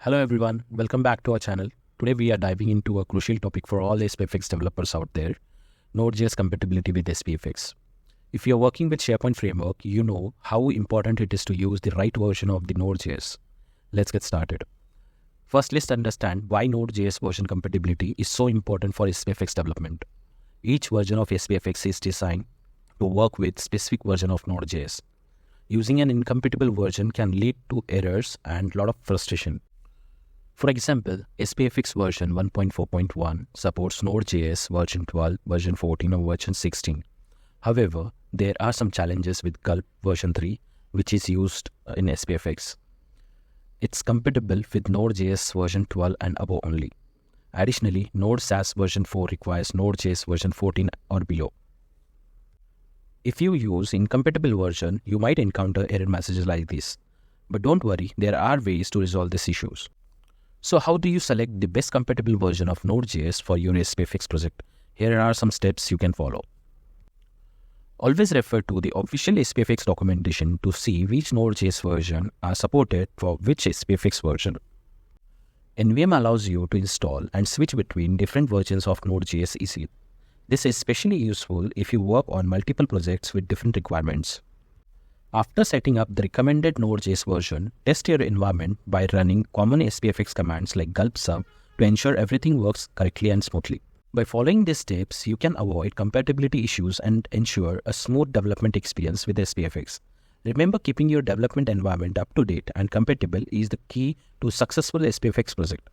Hello everyone, welcome back to our channel. Today we are diving into a crucial topic for all SPFx developers out there, Node.js compatibility with SPFx. If you are working with SharePoint framework, you know how important it is to use the right version of the Node.js. Let's get started. First, let's understand why Node.js version compatibility is so important for SPFx development. Each version of SPFx is designed to work with specific version of Node.js. Using an incompatible version can lead to errors and a lot of frustration. For example, SPFx version 1.4.1 supports Node.js version 12, version 14 or version 16. However, there are some challenges with Gulp version 3, which is used in SPFx. It's compatible with Node.js version 12 and above only. Additionally, Node.js version 4 requires Node.js version 14 or below. If you use incompatible version, you might encounter error messages like this. But don't worry, there are ways to resolve these issues. So how do you select the best compatible version of Node.js for your SPFx project? Here are some steps you can follow. Always refer to the official SPFx documentation to see which Node.js version are supported for which SPFx version. NVM allows you to install and switch between different versions of Node.js easily. This is especially useful if you work on multiple projects with different requirements. After setting up the recommended Node.js version, test your environment by running common SPFx commands like gulp sub to ensure everything works correctly and smoothly. By following these steps, you can avoid compatibility issues and ensure a smooth development experience with SPFx. Remember, keeping your development environment up to date and compatible is the key to a successful SPFx project.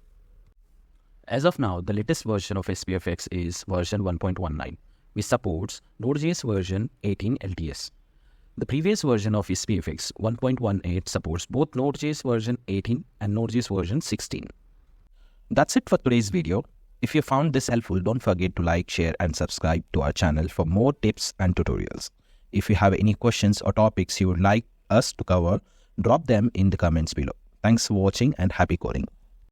As of now, the latest version of SPFx is version 1.19, which supports Node.js version 18 LTS. The previous version of SPFx 1.18 supports both Node.js version 18 and Node.js version 16. That's it for today's video. If you found this helpful, don't forget to like, share and subscribe to our channel for more tips and tutorials. If you have any questions or topics you would like us to cover, drop them in the comments below. Thanks for watching and happy coding.